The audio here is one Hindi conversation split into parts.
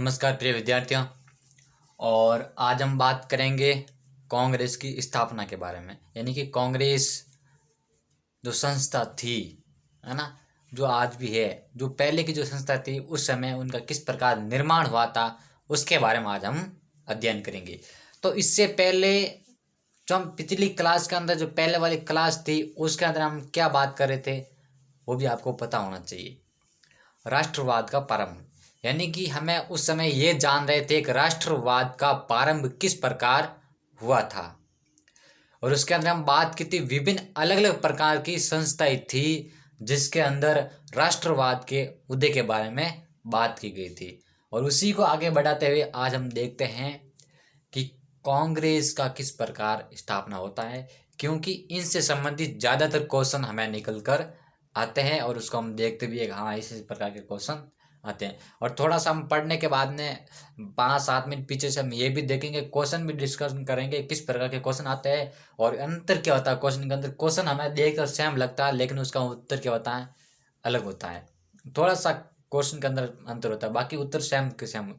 नमस्कार प्रिय विद्यार्थियों। और आज हम बात करेंगे कांग्रेस की स्थापना के बारे में। यानी कि कांग्रेस जो संस्था थी, है ना, जो आज भी है, जो पहले की जो संस्था थी उस समय उनका किस प्रकार निर्माण हुआ था, उसके बारे में आज हम अध्ययन करेंगे। तो इससे पहले जो हम पिछली क्लास के अंदर, जो पहले वाली क्लास थी, उसके अंदर हम क्या बात कर रहे थे वो भी आपको पता होना चाहिए। राष्ट्रवाद का प्रारंभ, यानी कि हमें उस समय ये जान रहे थे कि राष्ट्रवाद का प्रारंभ किस प्रकार हुआ था। और उसके अंदर हम बात की थी विभिन्न अलग अलग प्रकार की संस्थाएं थी जिसके अंदर राष्ट्रवाद के उदय के बारे में बात की गई थी। और उसी को आगे बढ़ाते हुए आज हम देखते हैं कि कांग्रेस का किस प्रकार स्थापना होता है, क्योंकि इनसे संबंधित ज़्यादातर क्वेश्चन हमें निकल कर आते हैं और उसको हम देखते भी है, हाँ इसी प्रकार के क्वेश्चन आते हैं। और थोड़ा सा हम पढ़ने के बाद में 5-7 मिनट पीछे से हम ये भी देखेंगे, क्वेश्चन भी डिस्कशन करेंगे किस प्रकार के क्वेश्चन आते हैं और अंतर क्या होता है क्वेश्चन के अंदर। क्वेश्चन हमें देखकर सेम लगता है लेकिन उसका उत्तर क्या होता है, अलग होता है। थोड़ा सा क्वेश्चन के अंदर अंतर होता है, बाकी उत्तर सेम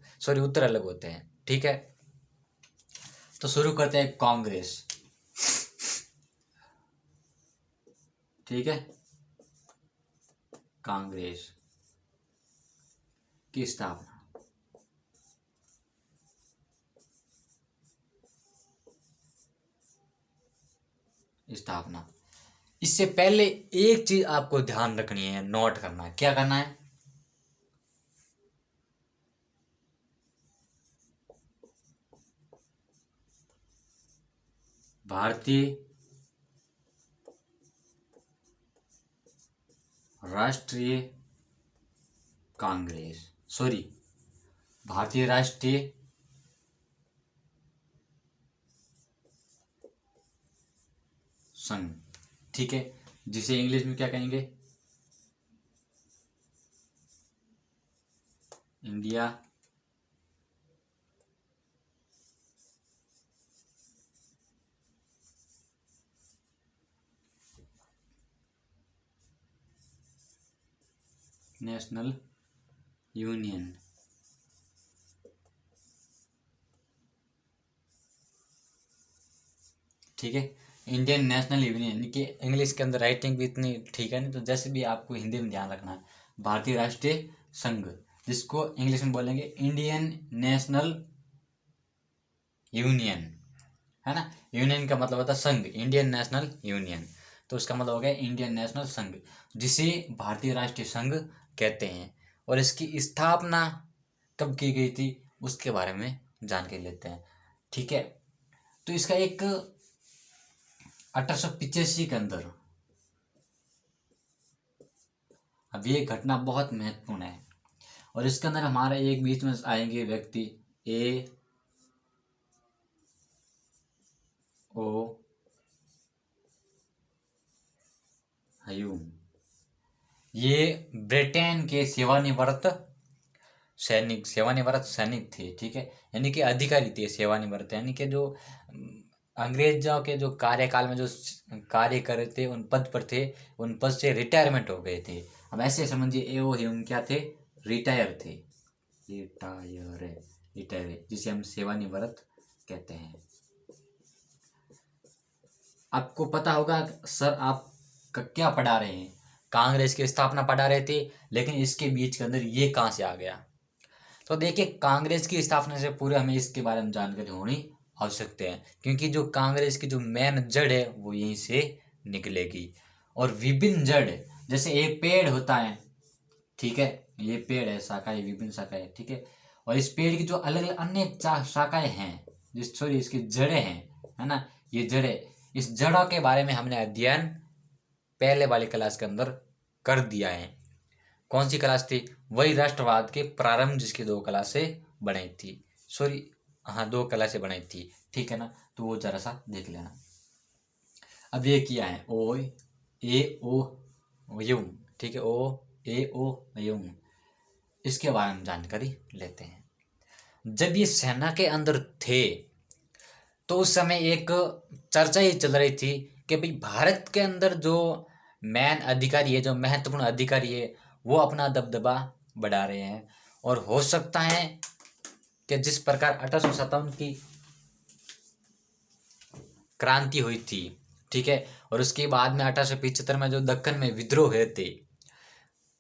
उत्तर अलग होते हैं। ठीक है, तो शुरू करते हैं कांग्रेस। ठीक है, कांग्रेस की स्थापना। इससे पहले एक चीज आपको ध्यान रखनी है, नोट करना है। क्या करना है? भारतीय राष्ट्रीय कांग्रेस, भारतीय राष्ट्रीय संघ। ठीक है, जिसे इंग्लिश में क्या कहेंगे? India national union. ठीक है, इंडियन नेशनल यूनियन की इंग्लिश के अंदर राइटिंग भी इतनी ठीक है नहीं, तो जैसे भी आपको हिंदी में ध्यान रखना है। भारतीय राष्ट्रीय संघ, जिसको इंग्लिश में बोलेंगे इंडियन नेशनल यूनियन, है ना। यूनियन का मतलब होता है संघ, इंडियन नेशनल यूनियन, तो उसका मतलब हो गया इंडियन नेशनल संघ, जिसे भारतीय राष्ट्रीय संघ कहते हैं। और इसकी स्थापना कब की गई थी उसके बारे में जानकारी लेते हैं। ठीक है, तो इसका एक 1885 के अंदर, अब ये घटना बहुत महत्वपूर्ण है और इसके अंदर हमारे एक बीच में आएंगे व्यक्ति ए ओ ह्यूम। ये ब्रिटेन के सेवानिवृत्त सैनिक थे। ठीक है, यानी कि अधिकारी थे, सेवानिवृत्त यानी कि जो अंग्रेजों के जो कार्यकाल में जो कार्य कर रहे थे, उन पद पर थे, उन पद से रिटायरमेंट हो गए थे। अब ऐसे समझिए एओ ह्यूम क्या थे? रिटायर थे, रिटायर जिसे हम सेवानिवृत्त कहते हैं। आपको पता होगा सर आप क्या पढ़ा रहे हैं, कांग्रेस की स्थापना पढ़ा रहे थे, लेकिन इसके बीच के अंदर ये कहाँ से आ गया? तो देखिए, कांग्रेस की स्थापना से पूरे हमें इसके बारे में जानकारी होनी आवश्यकता है, क्योंकि जो कांग्रेस की जो मेन जड़ है वो यहीं से निकलेगी। और विभिन्न जड़, जैसे एक पेड़ होता है, ठीक है, ये पेड़ है, शाखाएं, विभिन्न शाखाएं, ठीक है, और इस पेड़ की जो अलग अलग अन्य शाखाएं हैं, इसकी जड़ें हैं, है ना, ये जड़ें, इस जड़ों के बारे में हमने अध्ययन पहले वाली क्लास के अंदर कर दिया है। कौन सी क्लास थी? वही राष्ट्रवाद के प्रारंभ, जिसकी 2 क्लासें बनाई थी, 2 क्लासें बनाई थी। ठीक है ना, तो वो जरा सा देख लेना। अब ये किया है ओ ए ओ यूम, ठीक है, ओ ए ओ यूम, इसके बारे में जानकारी लेते हैं। जब ये सेना के अंदर थे तो उस समय एक चर्चा ही चल रही थी कि भाई भारत के अंदर जो मैन अधिकारी है, जो महत्वपूर्ण अधिकारी है, वो अपना दबदबा बढ़ा रहे हैं और हो सकता है कि जिस प्रकार 1857 की क्रांति हुई थी, ठीक है, और उसके बाद में 1875 में जो दक्कन में विद्रोह हुए थे,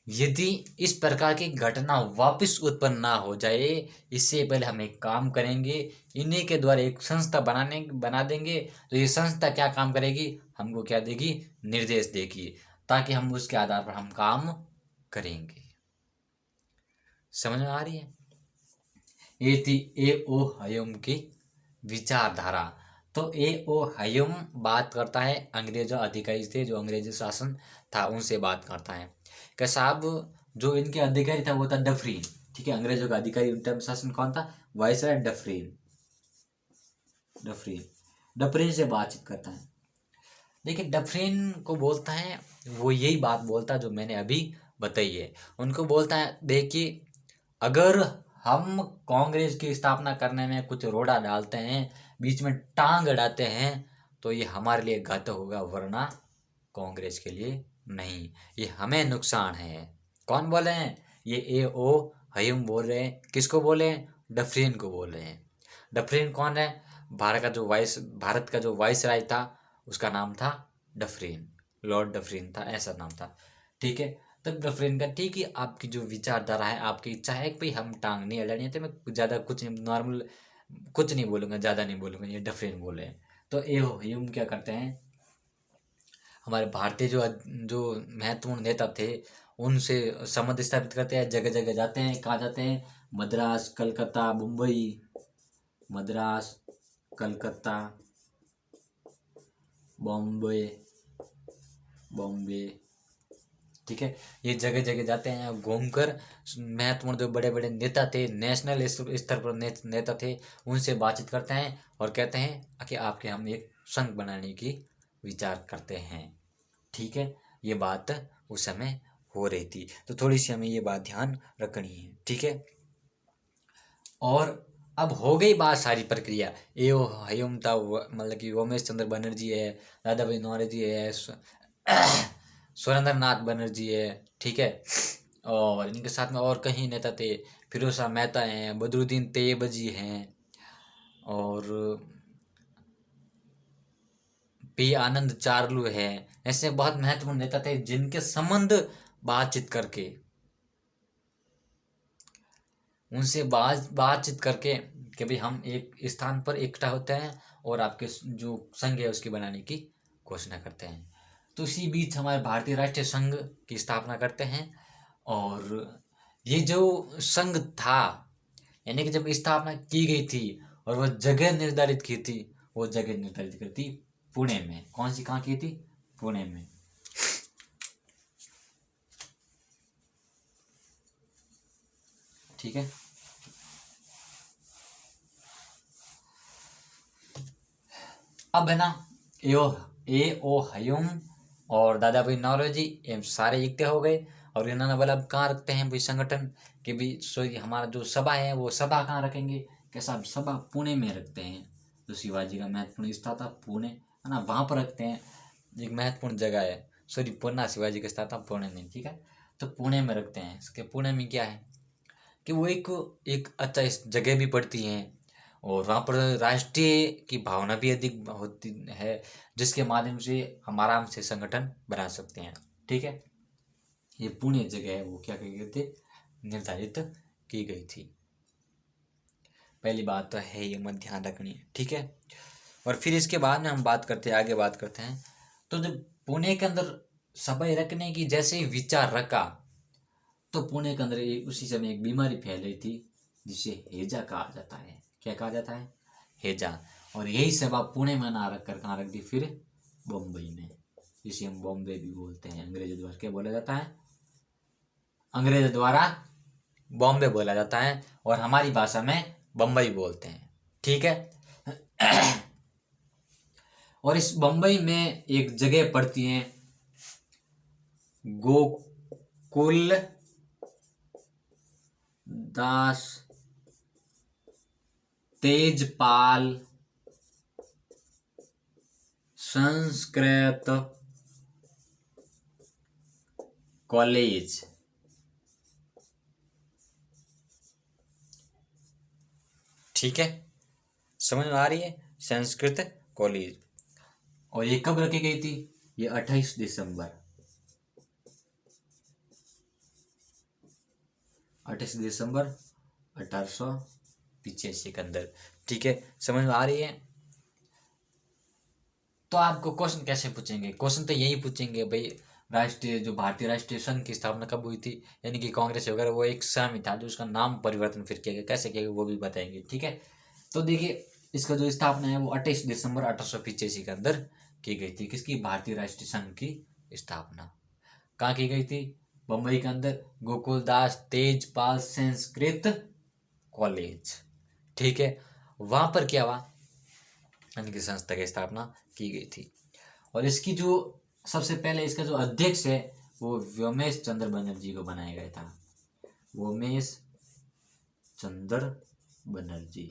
यदि इस प्रकार की घटना वापस उत्पन्न ना हो जाए, इससे पहले हम एक काम करेंगे, इन्हीं के द्वारा एक संस्था बना देंगे। तो ये संस्था क्या काम करेगी, हमको क्या देगी, निर्देश देगी, ताकि हम उसके आधार पर हम काम करेंगे। समझ में आ रही है? ये थी ए ओ हयूम की विचारधारा। तो ए ओ हयूम बात करता है, अंग्रेजों अधिकारी थे, जो अंग्रेजी शासन था उनसे बात करता है कि साहब जो इनके अधिकारी था वो था डफरीन, ठीक है। अंग्रेजों का अधिकारी उन टाइम शासन कौन था, वायसराय डफरीन। डफरीन डफरीन से बातचीत करता है। देखिए डफरीन को बोलता है, वो यही बात बोलता है जो मैंने अभी बताई है। उनको बोलता है देखिए, अगर हम कांग्रेस की स्थापना करने में कुछ रोड़ा डालते हैं, बीच में टांग अड़ाते हैं, तो ये हमारे लिए घातक होगा, वरना कांग्रेस के लिए नहीं, ये हमें नुकसान है। कौन बोल रहे हैं, ये ए ओ हयूम बोल रहे हैं। किसको बोले हैं, डफरीन को बोल रहे हैं। डफरीन कौन है, भारत का जो वाइसराय था उसका नाम था डफरीन, लॉर्ड डफरीन था, ऐसा नाम था, ठीक है। तब डफरीन का ठीक है, आपकी जो विचारधारा है, आपकी इच्छा है कि भाई हम टांग नहीं अड़ानी है, तो मैं ज़्यादा कुछ नॉर्मल कुछ नहीं बोलूँगा, ज़्यादा नहीं बोलूँगा, ये डफरीन बोले हैं। तो ए हयूम क्या करते हैं, हमारे भारतीय जो जो महत्वपूर्ण नेता थे उनसे संबंध स्थापित करते हैं, जगह जगह जाते हैं। कहाँ जाते हैं, मद्रास, कलकत्ता, मुंबई, मद्रास, कलकत्ता, बॉम्बे, ठीक है, ये जगह जगह जाते हैं। घूमकर महत्वपूर्ण जो बड़े बड़े नेता थे, नेशनल स्तर पर नेता थे, उनसे बातचीत करते हैं और कहते हैं कि आपके हम एक संघ बनाने की विचार करते हैं, ठीक है। ये बात उस समय हो रही थी, तो थोड़ी सी हमें ये बात ध्यान रखनी है, ठीक है। और अब हो गई बात सारी प्रक्रिया, ए ओ हयूम था, मतलब कि उमेश चंद्र बनर्जी है, दादा भाई नौरोजी है, सुरेंद्र नाथ बनर्जी है, ठीक है। और इनके साथ में और कई नेता थे, फिरोज शाह मेहता हैं, बदरुद्दीन तैयबजी हैं, और पी आनंद चारलू है। ऐसे बहुत महत्वपूर्ण नेता थे जिनके संबंध बातचीत करके, उनसे बातचीत करके कि भाई हम एक स्थान पर इकट्ठा होते हैं और आपके जो संघ है उसकी बनाने की घोषणा करते हैं। तो इसी बीच हमारे भारतीय राष्ट्रीय संघ की स्थापना करते हैं। और ये जो संघ था, यानी कि जब स्थापना की गई थी और वह जगह निर्धारित की थी, वो जगह निर्धारित की थी पुणे में। कौन सी, कहाँ की थी, पुणे में, ठीक है। अब है ना, ए ओ हयूम और दादा भाई नौरोजी ये सारे इकट्ठे हो गए, और इन्होंने बोला अब कहाँ रखते हैं भाई संगठन, कि भाई सॉरी हमारा जो सभा है वो सभा कहाँ रखेंगे, कैसा सभा पुणे में रखते हैं। जो शिवाजी का महत्वपूर्ण स्थान था पुणे, है ना, वहाँ पर रखते हैं, एक महत्वपूर्ण जगह है। सॉरी पुणे शिवाजी का स्थान था, पुणे नहीं, ठीक है। तो पुणे में रखते हैं। इसके पुणे में क्या है कि वो एक अच्छा इस जगह भी पड़ती है, और वहाँ पर राष्ट्रीय की भावना भी अधिक होती है, जिसके माध्यम से हम आराम से संगठन बना सकते हैं, ठीक है। ये पुणे जगह है, वो क्या की गई थी, निर्धारित की गई थी। पहली बात तो है, ये मत ध्यान रखनी है, ठीक है। और फिर इसके बाद में हम बात करते हैं, आगे बात करते हैं। तो जब पुणे के अंदर सभा रखने की जैसे ही विचार रखा, तो पुणे के अंदर उसी समय एक बीमारी फैल रही थी जिसे हैजा कहा जाता है। क्या कहा जाता है, हैजा। और यही सभा पुणे में ना रख कर कहाँ रख दी, फिर बम्बई में, जिसे हम बॉम्बे भी बोलते हैं। अंग्रेजों द्वारा क्या बोला जाता है, अंग्रेजों द्वारा बॉम्बे बोला जाता है, और हमारी भाषा में बम्बई बोलते हैं, ठीक है। और इस बम्बई में एक जगह पड़ती है गोकुल दास तेजपाल संस्कृत कॉलेज, ठीक है, समझ में आ रही है, संस्कृत कॉलेज। और ये कब रखी गई थी? ये 28 दिसंबर 1885 के अंदर। ठीक है, समझ में आ रही है। तो आपको क्वेश्चन कैसे पूछेंगे? क्वेश्चन तो यही पूछेंगे भाई, राष्ट्रीय जो भारतीय राष्ट्रीय संघ की स्थापना कब हुई थी, यानी कि कांग्रेस वगैरह, वो एक संघ था जो उसका नाम परिवर्तन फिर किया गया, कैसे किया गया वो भी बताएंगे। ठीक है, तो देखिए इसका जो स्थापना है वो 28 दिसंबर 1885 के अंदर की गई थी। किसकी? भारतीय राष्ट्रीय संघ की स्थापना कहाँ की गई थी? बम्बई के अंदर गोकुलदास तेजपाल संस्कृत कॉलेज। ठीक है, वहां पर क्या हुआ, यानी कि संस्था की स्थापना की गई थी। और इसकी जो सबसे पहले इसका जो अध्यक्ष है वो व्योमेश चंद्र बनर्जी को बनाया गया था। व्योमेश चंद्र बनर्जी।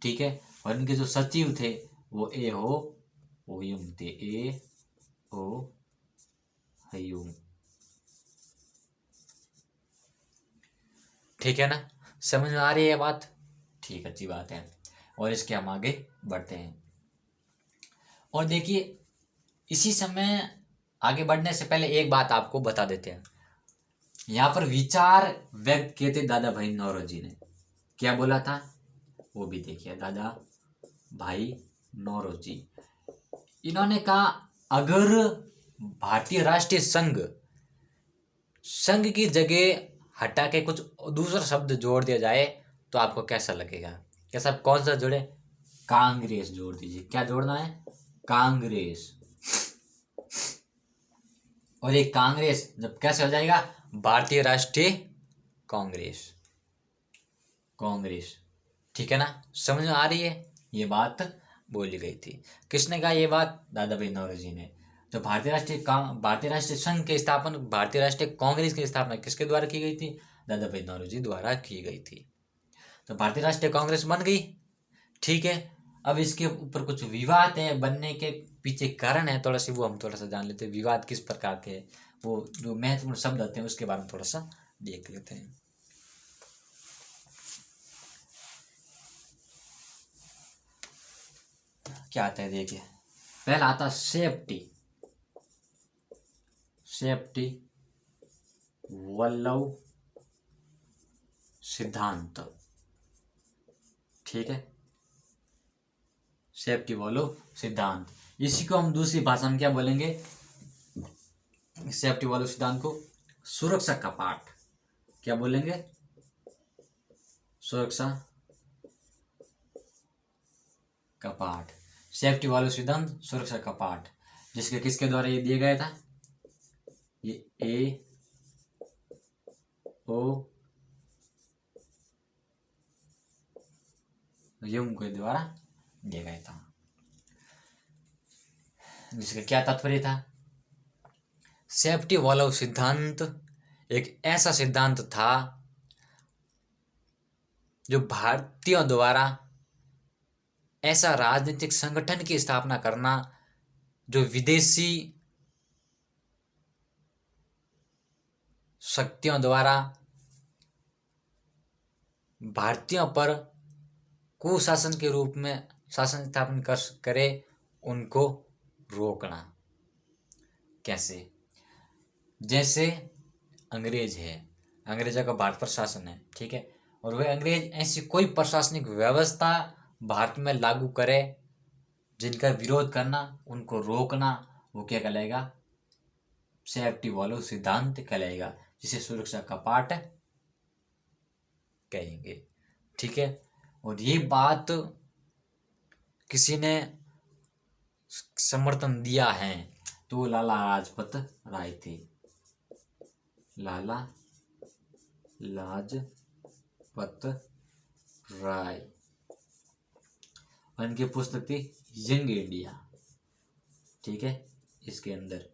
ठीक है, और इनके जो सचिव थे वो ए हो हयूम थे। ए ओ हयूम। ठीक है ना, समझ में आ रही है बात? ठीक, अच्छी बात है। और इसके हम आगे बढ़ते हैं। और देखिए इसी समय आगे बढ़ने से पहले एक बात आपको बता देते हैं। यहाँ पर विचार व्यक्त किए थे दादा भाई नौरोजी ने। क्या बोला था वो भी देखिए। दादा भाई नौरोजी, इन्होंने कहा अगर भारतीय राष्ट्रीय संघ की जगह हटा के कुछ दूसरा शब्द जोड़ दिया जाए तो आपको कैसा लगेगा? कैसा, कौन सा जोड़े? कांग्रेस जोड़ दीजिए। क्या जोड़ना है? कांग्रेस। और ये कांग्रेस जब कैसे हो जाएगा? भारतीय राष्ट्रीय कांग्रेस। कांग्रेस। ठीक है ना, समझ में आ रही है? ये बात बोली गई थी। किसने कहा ये बात? दादा भाई नौरोजी ने। तो भारतीय राष्ट्रीय संघ के स्थापना, भारतीय राष्ट्रीय कांग्रेस की स्थापना किसके द्वारा की गई थी? दादा भाई नौरोजी द्वारा की गई थी। तो भारतीय राष्ट्रीय कांग्रेस बन गई। ठीक है, अब इसके ऊपर कुछ विवाद है, बनने के पीछे कारण है थोड़ा सी, वो हम थोड़ा सा जान लेते हैं। विवाद किस प्रकार के, वो जो महत्वपूर्ण शब्द आते हैं उसके बारे में थोड़ा सा देख लेते हैं। क्या आता है देखिए, पहला आता सेफ्टी। सेफ्टी वल्लभ सिद्धांत। ठीक है, सेफ्टी वल्लभ सिद्धांत। इसी को हम दूसरी भाषा में क्या बोलेंगे? सेफ्टी वल्लभ सिद्धांत को सुरक्षा कपाट। क्या बोलेंगे? सुरक्षा कपाट। सेफ्टी वल्लभ सिद्धांत, सुरक्षा कपाट, जिसके किसके द्वारा ये दिया गया था? ये ए ओ ह्यूम के द्वारा दिया गया था। जिसका क्या तात्पर्य था? सेफ्टी वल्लभ सिद्धांत एक ऐसा सिद्धांत था जो भारतीयों द्वारा ऐसा राजनीतिक संगठन की स्थापना करना जो विदेशी शक्तियों द्वारा भारतीयों पर कुशासन के रूप में शासन स्थापन करे, उनको रोकना। कैसे? जैसे अंग्रेज है, अंग्रेजों का भारत पर शासन है। ठीक है, और वह अंग्रेज ऐसी कोई प्रशासनिक व्यवस्था भारत में लागू करे जिनका विरोध करना, उनको रोकना, वो क्या कहलाएगा? सेफ्टी वल्लभ सिद्धांत कहलाएगा, जिसे सुरक्षा कपाट कहेंगे। ठीक है, और ये बात किसी ने समर्थन दिया है तो लाला लाजपत राय थे। लाला लाजपत राय। उनकी पुस्तक थी यंग इंडिया। ठीक है, इसके अंदर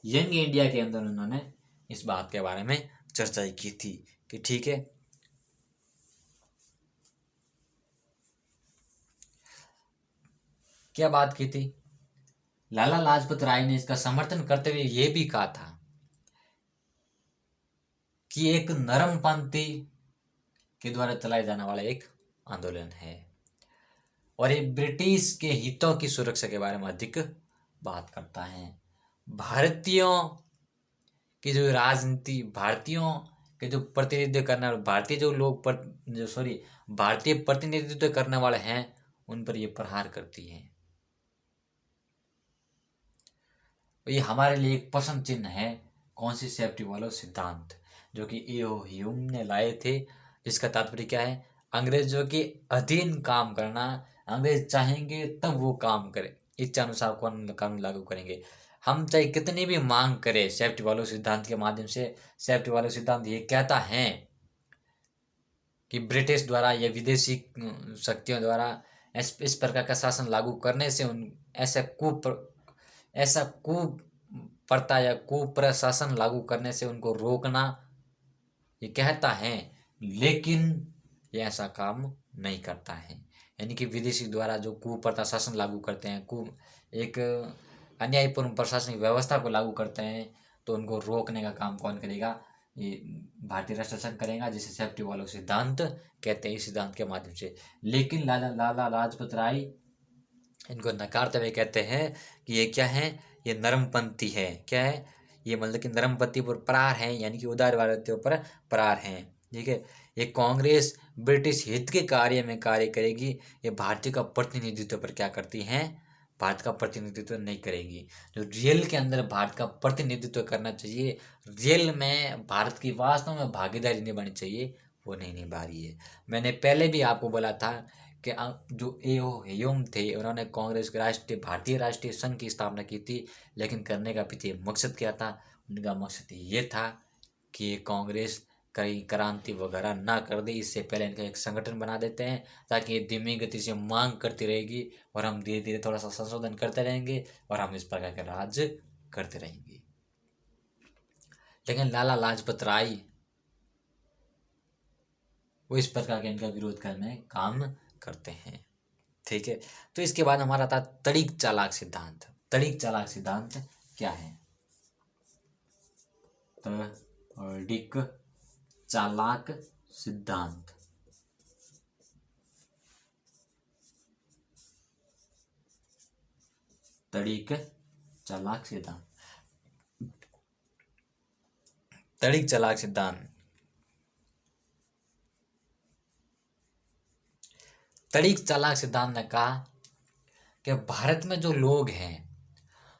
यंग इंडिया के अंदर उन्होंने इस बात के बारे में चर्चा की थी कि ठीक है, क्या बात की थी? लाला लाजपत राय ने इसका समर्थन करते हुए यह भी कहा था कि एक नरमपंथी के द्वारा चलाया जाने वाला एक आंदोलन है और ये ब्रिटिश के हितों की सुरक्षा के बारे में अधिक बात करता है। भारतीयों की जो राजनीति, भारतीयों के जो प्रतिनिधित्व करने, भारतीय जो लोग भारतीय प्रतिनिधित्व करने वाले हैं उन पर ये प्रहार करती है। ये हमारे लिए एक प्रश्न चिन्ह है। कौन सी? सेफ्टी वालों सिद्धांत, जो कि ए.ओ. ह्यूम ने लाए थे, जिसका तात्पर्य क्या है? अंग्रेजों के अधीन काम करना। अंग्रेज चाहेंगे तब वो काम करे, इच्छा अनुसार कानून लागू करेंगे। हम चाहे कितनी भी मांग करें सेफ्टी वालों सिद्धांत के माध्यम से, सेफ्टी वालों सिद्धांत ये कहता है कि ब्रिटिश द्वारा या विदेशी शक्तियों द्वारा इस प्रकार का शासन लागू करने से उन ऐसा कुप्रथा या कुप्रशासन लागू करने से उनको रोकना, ये कहता है, लेकिन ये ऐसा काम नहीं करता है। यानी कि विदेशी द्वारा जो कुप्रथा शासन लागू करते हैं, एक अन्यायपूर्ण प्रशासनिक व्यवस्था को लागू करते हैं, तो उनको रोकने का काम कौन करेगा? ये भारतीय राष्ट्र संघ करेगा, जिसे सेफ्टी वालों सिद्धांत कहते हैं, इस सिद्धांत के माध्यम से। लेकिन लाला लाजपत राय इनको नकारते हुए कहते हैं कि ये क्या है? ये नरमपंथी है। क्या है ये? मतलब कि नरमपंथी पर प्रहार है, यानी कि उदारवादियों पर प्रहार है। ठीक है, ये कांग्रेस ब्रिटिश हित के कार्य में कार्य करेगी, ये भारतीय का प्रतिनिधित्व पर क्या करती हैं? भारत का प्रतिनिधित्व नहीं करेगी। जो रियल के अंदर भारत का प्रतिनिधित्व करना चाहिए, रियल में भारत की वास्तव में भागीदारी निभानी चाहिए, वो नहीं निभा रही है। मैंने पहले भी आपको बोला था कि जो ए.ओ. ह्यूम थे, उन्होंने कांग्रेस के भारतीय राष्ट्रीय संघ की स्थापना की थी, लेकिन करने का पीछे मकसद क्या था? उनका मकसद ये था कि ये कांग्रेस कहीं क्रांति वगैरह ना कर दे, इससे पहले इनका एक संगठन बना देते हैं, ताकि ये धीमी गति से मांग करती रहेगी और हम धीरे धीरे थोड़ा सा संशोधन करते रहेंगे और हम इस प्रकार का राज करते रहेंगे। लेकिन लाला लाजपत राय वो इस प्रकार का इनका विरोध करने काम करते हैं। ठीक है, तो इसके बाद हमारा था तड़िक चालाक सिद्धांत। तड़िक चालाक सिद्धांत क्या है? तड़िक चालाक सिद्धांत तड़िक चालाक सिद्धांत तड़िक चालाक सिद्धांत तड़िक चालाक सिद्धांत ने कहा कि भारत में जो लोग हैं,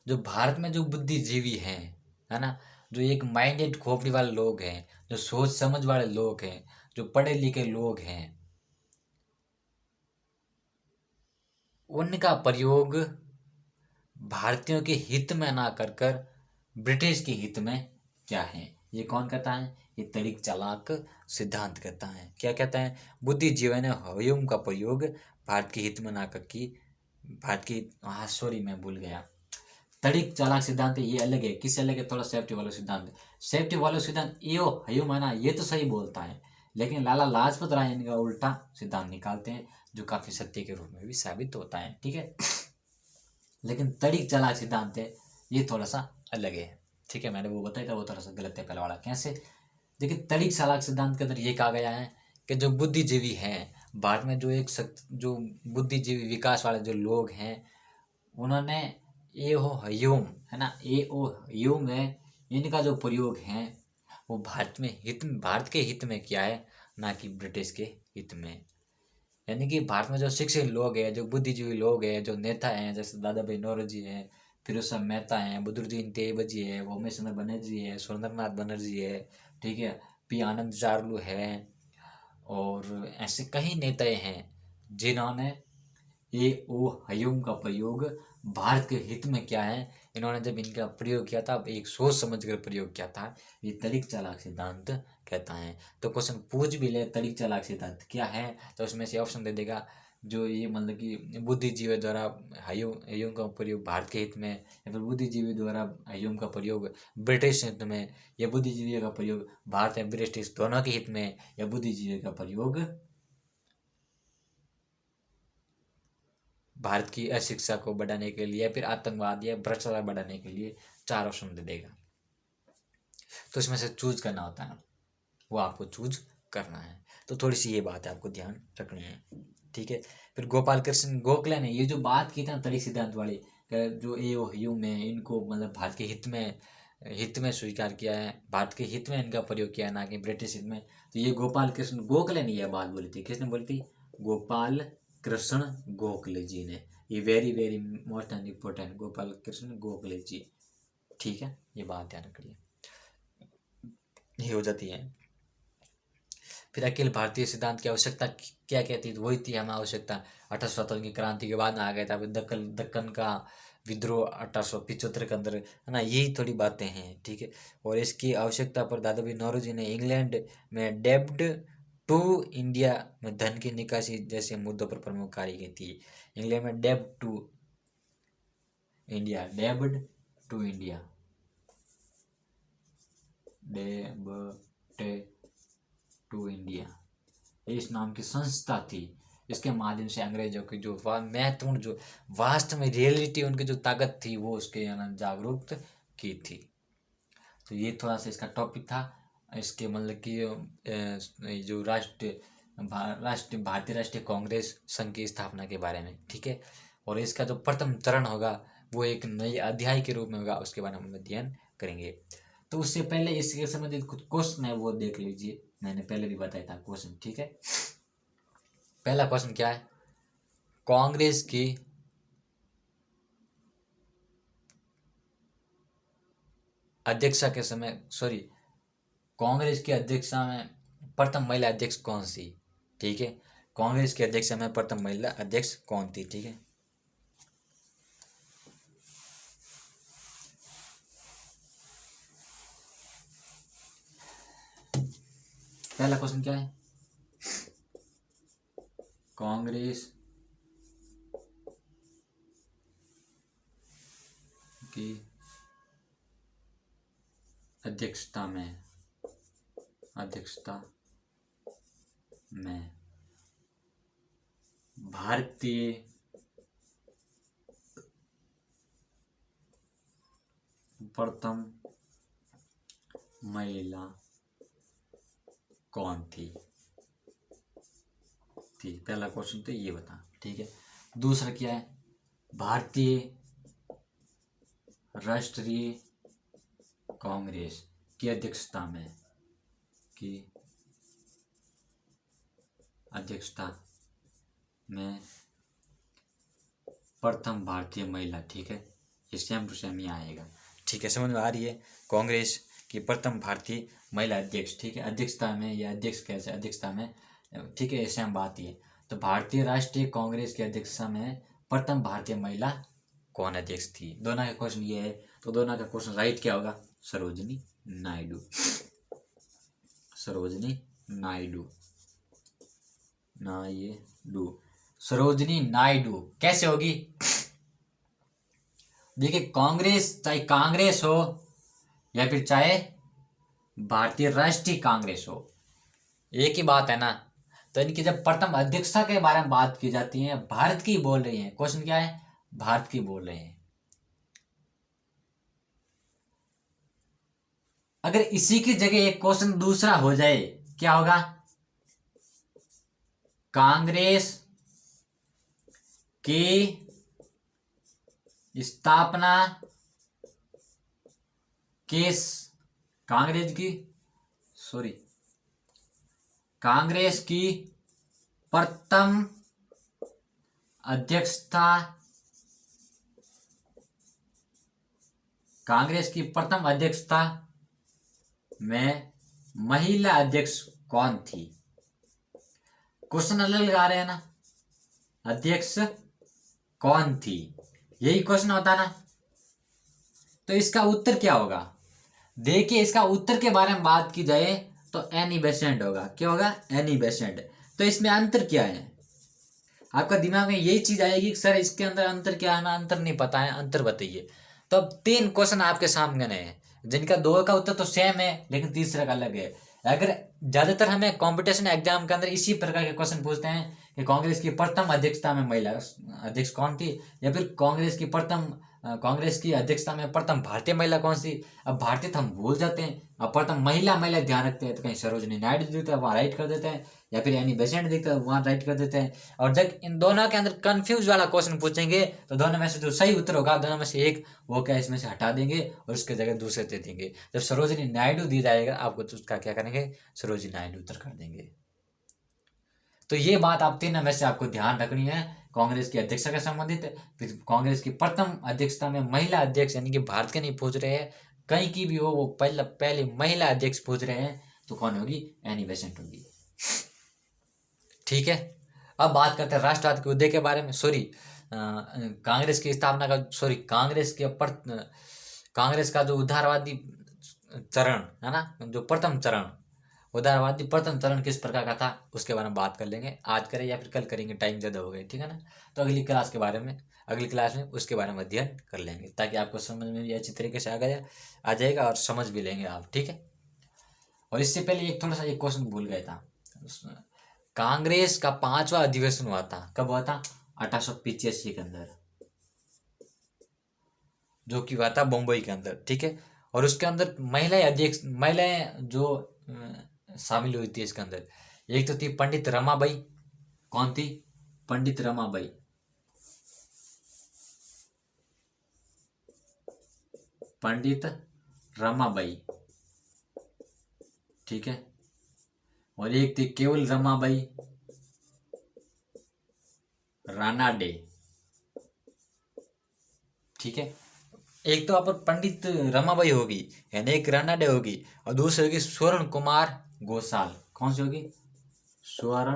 जो भारत में जो बुद्धिजीवी हैं, है ना, जो एक माइंडेड खोपड़ी वाले लोग हैं, जो सोच समझ वाले लोग हैं, जो पढ़े लिखे लोग हैं, उनका प्रयोग भारतीयों के हित में ना कर ब्रिटिश के हित में क्या है? ये कौन कहता है? ये तड़िक चालाक सिद्धांत कहता है। क्या कहता है? बुद्धिजीवी ने ह्यूम का प्रयोग भारत के हित में ना करके भारत की सॉरी मैं भूल गया। तड़िक चालाक सिद्धांत ये अलग है। किससे अलग है? थोड़ा सेफ्टी वालों सिद्धांत। सेफ्टी वालों सिद्धांत ए.ओ. ह्यूम है ना, ये तो सही बोलता है, लेकिन लाला लाजपत राय इनका उल्टा सिद्धांत निकालते हैं, जो काफी सत्य के रूप में भी साबित होता है। ठीक है, लेकिन तड़िक चालाक सिद्धांत है ये थोड़ा सा अलग है। ठीक है, मैंने वो बताया था, वो थोड़ा सा गलत है पहले वाला। कैसे? देखिए, तड़िक चालाक सिद्धांत के अंदर ये कहा गया है कि जो बुद्धिजीवी हैं भारत में, जो बुद्धिजीवी विकास वाले जो लोग हैं, उन्होंने ए.ओ. ह्यूम है ना, ए.ओ. ह्यूम है, इनका जो प्रयोग है वो भारत के हित में किया है, ना कि ब्रिटिश के हित में। यानी कि भारत में जो शिक्षित लोग हैं, जो बुद्धिजीवी लोग हैं, जो नेता हैं, जैसे दादा भाई नौरोजी हैं, फिरोज शाह मेहता हैं, बदरुद्दीन तैयबजी है, उमेश चंद्र बनर्जी है, सुरेंद्रनाथ बनर्जी है, ठीक है, पी आनंद चार्लू है, और ऐसे कई नेता हैं जिन्होंने ए.ओ. ह्यूम का प्रयोग भारत के हित में क्या है, इन्होंने जब इनका प्रयोग किया था, एक सोच समझ कर प्रयोग किया था, ये तड़िक चालाक सिद्धांत कहता है। तो क्वेश्चन पूछ भी ले तड़िक चालाक सिद्धांत क्या है, तो उसमें से ऑप्शन दे देगा जो ये मतलब कि बुद्धिजीवी द्वारा ह्यूम का प्रयोग भारत के हित में, या फिर बुद्धिजीवी द्वारा ह्यूम का प्रयोग ब्रिटिश हित में, या बुद्धिजीवी का प्रयोग भारत या ब्रिटिश दोनों के हित में, या बुद्धिजीवी का प्रयोग भारत की अशिक्षा को बढ़ाने के लिए, या फिर आतंकवाद या भ्रष्टाचार बढ़ाने के लिए। 4 ऑप्शन दे देगा, तो इसमें से चूज करना होता है। वो आपको चूज करना है। तो थोड़ी सी ये बात है, आपको ध्यान रखनी है, ठीक है। फिर गोपाल कृष्ण गोखले ने ये जो बात की थी ना तर्क सिद्धांत वाली, जो एओ में इनको मतलब भारत के हित में स्वीकार किया है, भारत के हित में इनका प्रयोग किया है, ना कि ब्रिटिश हित में। तो ये गोपाल कृष्ण गोखले ने यह बात बोली थी। किसने बोली थी? गोपाल कृष्ण गोखले जी ने। ये very very most and important, Gopal Krishna Gokhale ji, ठीक है। ये बात ध्यान रखिए, ये हो जाती है। फिर अखिल भारतीय सिद्धांत की आवश्यकता क्या क्या थी? तो वही थी हमें आवश्यकता 1857 की क्रांति के बाद आ गया था। दक्कन का विद्रोह 1875 के अंदर, है ना, यही थोड़ी बातें हैं, ठीक है। और इसकी आवश्यकता पर दादा भाई नौरोजी ने इंग्लैंड में डेब्ट टू इंडिया में धन की निकासी जैसे मुद्दों पर प्रमुख कार्य की थी। इंग्लैंड में डेब्ट टू इंडिया, डेब्ट टू इंडिया, डेब्ट टू इंडिया, इस नाम की संस्था थी। इसके माध्यम से अंग्रेजों की जो महत्वपूर्ण जो वास्तव में रियलिटी उनकी जो ताकत थी वो उसके जागरूक की थी। तो ये थोड़ा सा इसका टॉपिक था। इसके मतलब कि जो भारतीय राष्ट्रीय कांग्रेस संघ की स्थापना के बारे में, ठीक है। और इसका जो प्रथम चरण होगा वो एक नए अध्याय के रूप में होगा, उसके बारे में हम अध्ययन करेंगे। तो उससे पहले इसके संबंधित कुछ क्वेश्चन है वो देख लीजिए, मैंने पहले भी बताया था क्वेश्चन, ठीक है। पहला क्वेश्चन क्या है? कांग्रेस की अध्यक्षा के समय कांग्रेस की अध्यक्षा में प्रथम महिला अध्यक्ष कौन सी? ठीक है, कांग्रेस की अध्यक्षा में प्रथम महिला अध्यक्ष कौन थी? ठीक है, पहला क्वेश्चन क्या है? कांग्रेस की अध्यक्षता में भारतीय प्रथम महिला कौन थी? ठीक, पहला क्वेश्चन तो ये बता, ठीक है। दूसरा क्या है? भारतीय राष्ट्रीय कांग्रेस की अध्यक्षता में प्रथम भारतीय महिला, ठीक है। ये सेम टू सेम ही आएगा, ठीक है, समझ में आ रही है? कांग्रेस की प्रथम भारतीय महिला अध्यक्ष, ठीक है, अध्यक्षता में या अध्यक्ष कैसे अध्यक्षता में, ठीक है, सेम बात ही है। तो भारतीय राष्ट्रीय कांग्रेस की अध्यक्षता में प्रथम भारतीय महिला कौन अध्यक्ष थी? दोनों का क्वेश्चन ये है, तो दोनों का क्वेश्चन राइट क्या होगा? सरोजिनी नायडू, सरोजिनी नायडू, सरोजिनी नायडू। कैसे होगी? देखिए, कांग्रेस चाहे कांग्रेस हो या फिर चाहे भारतीय राष्ट्रीय कांग्रेस हो, एक ही बात है ना। तो इनकी जब प्रथम अध्यक्षता के बारे में बात की जाती है, भारत की बोल रही है, क्वेश्चन क्या है? भारत की बोल रहे हैं। अगर इसी की जगह एक क्वेश्चन दूसरा हो जाए, क्या होगा? कांग्रेस की स्थापना किस कांग्रेस की प्रथम अध्यक्षता, में महिला अध्यक्ष कौन थी? क्वेश्चन अलग लगा रहे हैं ना, अध्यक्ष कौन थी, यही क्वेश्चन होता ना। तो इसका उत्तर क्या होगा? देखिए, इसका उत्तर के बारे में बात की जाए तो एनी बेसेंट होगा। क्या होगा? Annie Besant. तो इसमें अंतर क्या है? आपका दिमाग में यही चीज आएगी, सर इसके अंदर अंतर क्या है? हमें अंतर नहीं पता है, अंतर बताइए। तो अब 3 क्वेश्चन आपके सामने हैं, जिनका 2 का उत्तर तो सेम है लेकिन तीसरा का अलग है। अगर ज्यादातर हमें कंपटीशन एग्जाम के अंदर इसी प्रकार के क्वेश्चन पूछते हैं कि कांग्रेस की प्रथम अध्यक्षता में महिला अध्यक्ष कौन थी, या फिर कांग्रेस की प्रथम कांग्रेस की अध्यक्षता में प्रथम भारतीय महिला कौन सी? अब भारतीय तो हम भूल जाते हैं, अब प्रथम महिला ध्यान रखते हैं तो कहीं सरोजिनी नायडू दिखता है वहाँ राइट कर देते हैं, या फिर एनी बेसेंट दिखता है वहाँ राइट कर देते हैं। और जब इन दोनों के अंदर कंफ्यूज वाला क्वेश्चन पूछेंगे तो दोनों में से जो सही उत्तर होगा दोनों में से एक वो क्या इसमें से हटा देंगे और उसके जगह दूसरे दे देंगे। जब सरोजिनी नायडू दी जाएगा आपको तो उसका क्या करेंगे, सरोजिनी नायडू उत्तर कर देंगे। तो ये बात आप तीनों में से आपको ध्यान रखनी है, कांग्रेस की अध्यक्षता के संबंधित, फिर कांग्रेस की प्रथम अध्यक्षता में महिला अध्यक्ष यानी कि भारत के नहीं पूछ रहे हैं, कहीं की भी हो वो पहले महिला अध्यक्ष पूछ रहे हैं तो कौन होगी, एनी बेसेंट होगी। ठीक है, अब बात करते हैं राष्ट्रवाद के उदय के बारे में। कांग्रेस की स्थापना का कांग्रेस का जो उदारवादी चरण है ना, जो प्रथम चरण उदारवादी प्रथम चरण किस प्रकार का था उसके बारे में बात कर लेंगे, आज करें या फिर कल करेंगे, टाइम ज़्यादा हो गया, ठीक है ना। तो अगली क्लास में उसके बारे में अध्ययन कर लेंगे ताकि आपको समझ में भी अच्छी तरीके से आ जाएगा और समझ भी लेंगे आप, ठीक है। और इससे पहले एक थोड़ा सा एक क्वेश्चन भूल गया था, कांग्रेस का 5वां अधिवेशन हुआ था, कब हुआ था, 1885 के अंदर, जो कि हुआ था मुंबई के अंदर, ठीक है। और उसके अंदर महिलाएं जो शामिल हुई थी इसके अंदर, एक तो थी पंडित रमाबाई। कौन थी, पंडित रमाबाई। पंडित रमाबाई, ठीक है। और एक थी केवल रमाबाई रानाडे, ठीक है। एक तो आप पंडित रमाबाई होगी यानी एक रानाडे होगी, और दूसरी होगी स्वर्ण कुमार घोषाल। कौन सी होगी, स्वर्ण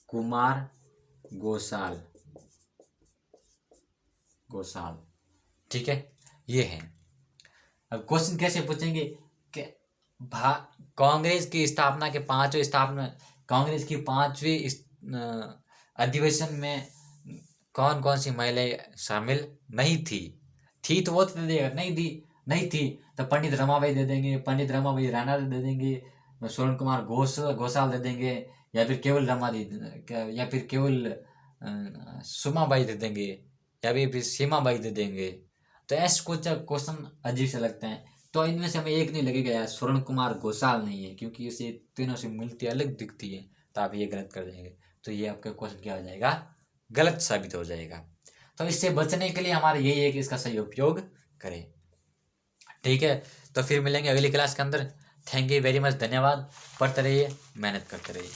कुमार घोषाल, ठीक है। ये है। अब क्वेश्चन कैसे पूछेंगे कि कांग्रेस की स्थापना के कांग्रेस की 5वें अधिवेशन में कौन कौन सी महिलाएं शामिल नहीं थी तो वो तो दे देगा, नहीं थी तो पंडित रमाबाई दे देंगे, पंडित रमाबाई राणा दे देंगे, स्वर्ण कुमार घोषाल दे देंगे, या फिर केवल सुमाबाई दे देंगे, या फिर सीमाबाई दे देंगे। तो ऐसे कुछ क्वेश्चन अजीब से लगते हैं, तो इनमें से हमें एक नहीं लगेगा यार, स्वर्ण कुमार घोषाल नहीं है, क्योंकि इसे तीनों से मिलती अलग दिखती है, तो आप ये गलत कर देंगे, तो ये आपका क्वेश्चन क्या हो जाएगा, गलत साबित हो जाएगा। तो इससे बचने के लिए हमारा यही है कि इसका सही उपयोग करें, ठीक है। तो फिर मिलेंगे अगली क्लास के अंदर। थैंक यू वेरी मच, धन्यवाद। पढ़ते रहिए, मेहनत करते रहिए।